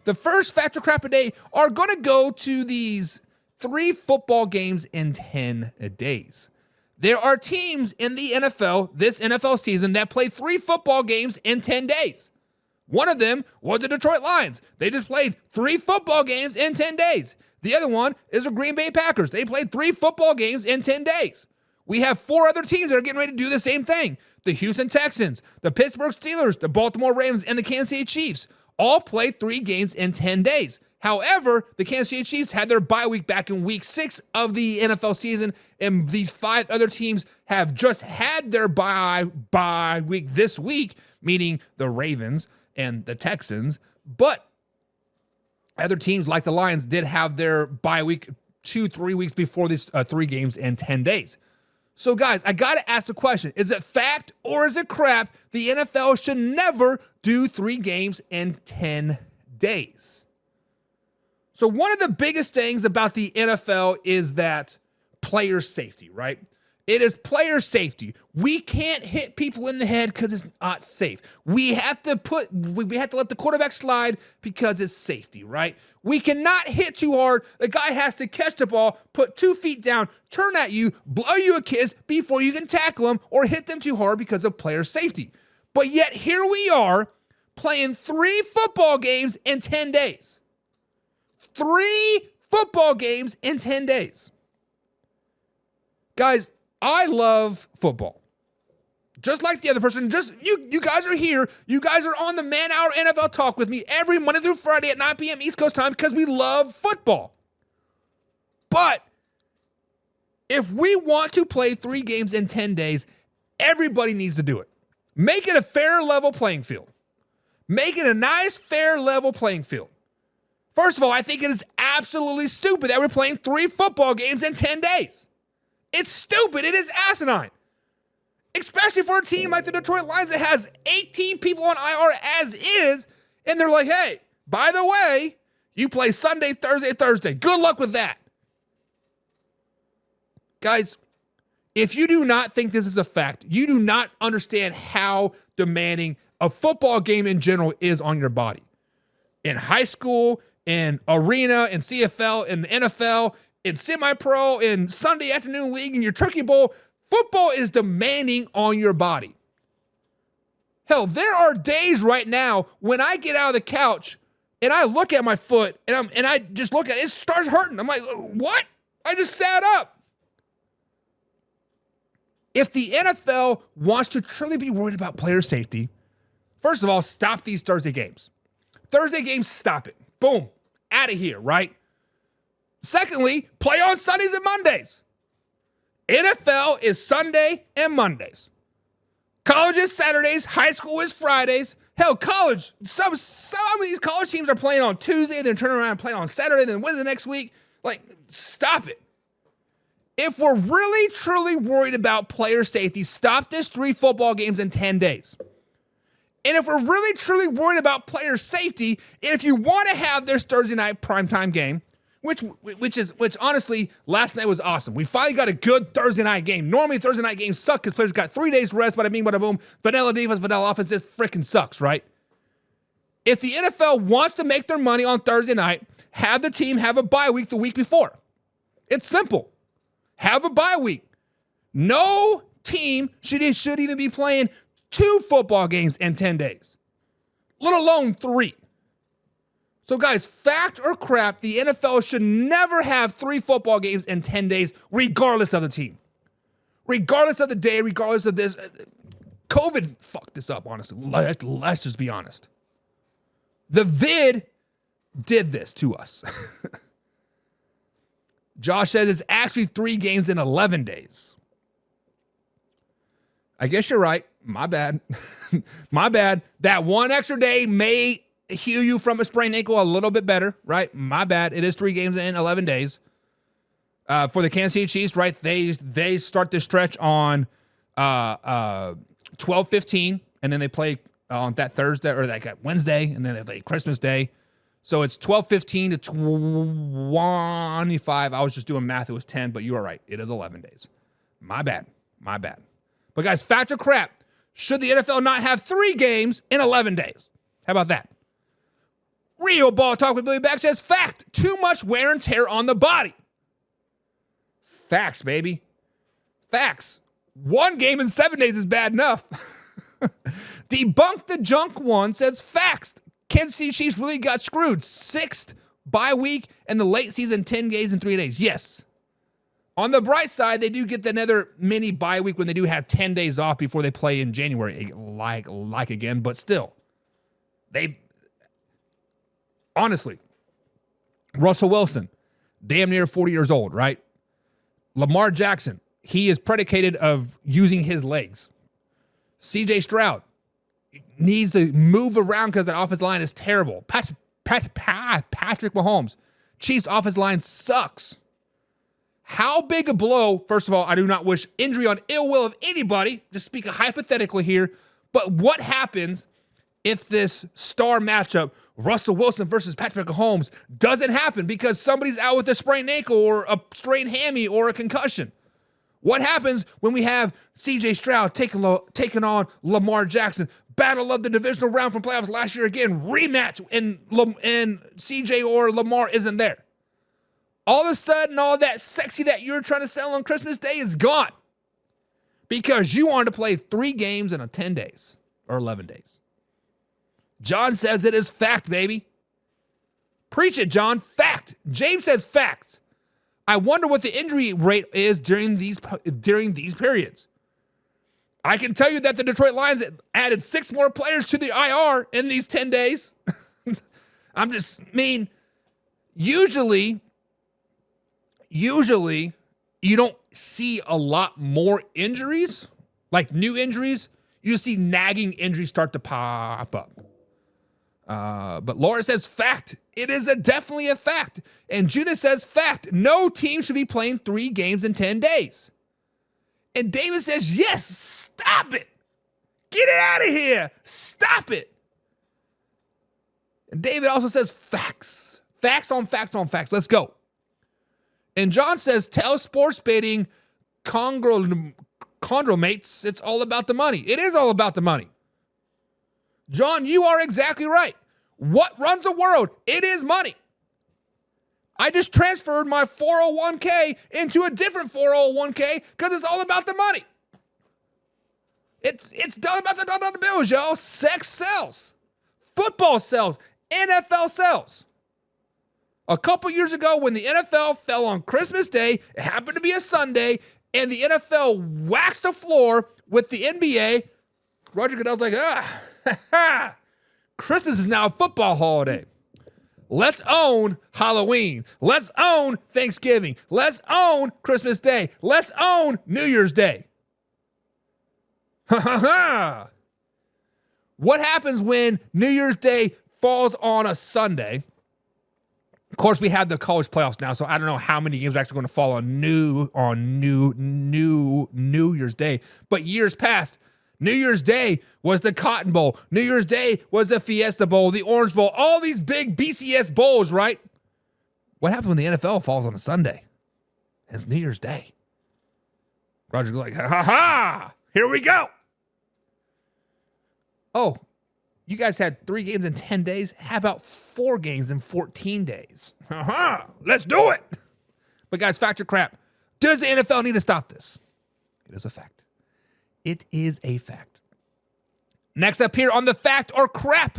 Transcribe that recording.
The first factor crap a day are going to go to these 3 football games in 10 days. There are teams in the NFL this NFL season that played 3 football games in 10 days. One of them was the Detroit Lions. They just played 3 football games in 10 days. The other one is the Green Bay Packers. They played 3 football games in 10 days. We have 4 other teams that are getting ready to do the same thing. The Houston Texans, the Pittsburgh Steelers, the Baltimore Ravens, and the Kansas City Chiefs all played 3 games in 10 days. However, the Kansas City Chiefs had their bye week back in week 6 of the NFL season, and these 5 other teams have just had their bye week this week, meaning the Ravens and the Texans. But other teams like the Lions did have their bye week 2-3 weeks before these 3 games in 10 days. So, guys, I got to ask the question, is it fact or is it crap? The NFL should never do 3 games in 10 days. So, one of the biggest things about the NFL is that player safety, right? It is player safety. We can't hit people in the head because it's not safe. We have to let the quarterback slide because it's safety, right? We cannot hit too hard. The guy has to catch the ball, put 2 feet down, turn at you, blow you a kiss before you can tackle him or hit them too hard because of player safety. But yet here we are playing 3 football games in 10 days. 3 football games in 10 days. Guys, I love football. Just like the other person, you guys are here. You guys are on the Man Hour NFL Talk with me every Monday through Friday at 9 p.m. East Coast time because we love football. But if we want to play 3 games in 10 days, everybody needs to do it. Make it a fair, level playing field. Make it a nice, fair, level playing field. First of all, I think it is absolutely stupid that we're playing 3 football games in 10 days. It's stupid. It is asinine. Especially for a team like the Detroit Lions that has 18 people on IR as is, and they're like, hey, by the way, you play Sunday, Thursday. Good luck with that. Guys, if you do not think this is a fact, you do not understand how demanding a football game in general is on your body. In high school, in arena, in CFL, in the NFL, in semi-pro, in Sunday afternoon league, in your turkey bowl, football is demanding on your body. Hell, there are days right now when I get out of the couch and I look at my foot and I just look at it, it starts hurting. I'm like, what? I just sat up. If the NFL wants to truly be worried about player safety, first of all, stop these Thursday games. Thursday games, stop it. Boom. Out of here, right? Secondly, play on Sundays and Mondays. NFL is Sunday and Mondays. College is Saturdays. High school is Fridays. Hell, college, some of these college teams are playing on Tuesday, then turn around and play on Saturday, then Wednesday next week. Like, stop it. If we're really, truly worried about player safety, stop this 3 football games in 10 days. And if we're really, truly worried about player safety, and if you want to have this Thursday night primetime game, which honestly, last night was awesome. We finally got a good Thursday night game. Normally, Thursday night games suck because players got 3 days rest, but I mean, bada boom, vanilla defense, vanilla offense, it freaking sucks, right? If the NFL wants to make their money on Thursday night, have the team have a bye week the week before. It's simple. Have a bye week. No team should even be playing 2 football games in 10 days, let alone 3. So, guys, fact or crap, the NFL should never have 3 football games in 10 days, regardless of the team. Regardless of the day, regardless of this. COVID fucked this up, honestly. Let's just be honest. The vid did this to us. Josh says it's actually 3 games in 11 days. I guess you're right. My bad. My bad. That 1 extra day may heal you from a sprained ankle a little bit better, right? My bad. It is 3 games in 11 days. For the Kansas City Chiefs, right? They start this stretch on 12-15, and then they play on that Thursday or that Wednesday, and then they play Christmas Day. So it's 12-15 to 25. I was just doing math. It was 10, but you are right. It is 11 days. My bad. My bad. But guys, fact or crap, should the NFL not have 3 games in 11 days? How about that? Real Ball Talk with Billy Back says, fact, too much wear and tear on the body. Facts, baby. Facts. 1 game in 7 days is bad enough. Debunk the Junk One says, facts. Kansas City Chiefs really got screwed. 6th bye week and the late season 10 days and 3 days. Yes. On the bright side, they do get another mini bye week when they do have 10 days off before they play in January, like again, but still. Honestly, Russell Wilson, damn near 40 years old, right? Lamar Jackson, he is predicated of using his legs. CJ Stroud needs to move around because the offensive line is terrible. Patrick Mahomes, Chiefs offensive line sucks. How big a blow, first of all, I do not wish injury on ill will of anybody, just speaking hypothetically here, but what happens if this star matchup, Russell Wilson versus Patrick Mahomes, doesn't happen because somebody's out with a sprained ankle or a strained hammy or a concussion? What happens when we have CJ Stroud taking on Lamar Jackson? Battle of the divisional round from playoffs last year again, rematch, and CJ or Lamar isn't there. All of a sudden, all that sexy that you're trying to sell on Christmas Day is gone because you wanted to play 3 games in 10 days or 11 days. John says it is fact, baby. Preach it, John. Fact. James says fact. I wonder what the injury rate is during these periods. I can tell you that the Detroit Lions added 6 more players to the IR in these 10 days. Usually you don't see a lot more injuries, like new injuries. You see nagging injuries start to pop up. But Laura says fact. It is definitely a fact. And Judah says fact. No team should be playing 3 games in 10 days. And David says, yes, stop it. Get it out of here. Stop it. And David also says facts. Facts on facts on facts. Let's go. And John says, tell sports betting conglomerates it's all about the money. It is all about the money. John, you are exactly right. What runs the world? It is money. I just transferred my 401k into a different 401k because it's all about the money. It's done about the dollar bills, y'all. Sex sells. Football sells. NFL sells. A couple years ago when the NFL fell on Christmas Day, it happened to be a Sunday, and the NFL waxed the floor with the NBA, Roger Goodell's like, Christmas is now a football holiday. Let's own Halloween. Let's own Thanksgiving. Let's own Christmas Day. Let's own New Year's Day. What happens when New Year's Day falls on a Sunday? Of course, we have the college playoffs now, so I don't know how many games are actually going to fall on New Year's Day. But years past, New Year's Day was the Cotton Bowl. New Year's Day was the Fiesta Bowl, the Orange Bowl, all these big BCS bowls, right? What happens when the NFL falls on a Sunday? It's New Year's Day. Roger's like, here we go. Oh, you guys had 3 games in 10 days. How about 4 games in 14 days? Let's do it. But guys, fact or crap. Does the NFL need to stop this? It is a fact. It is a fact. Next up here on the fact or crap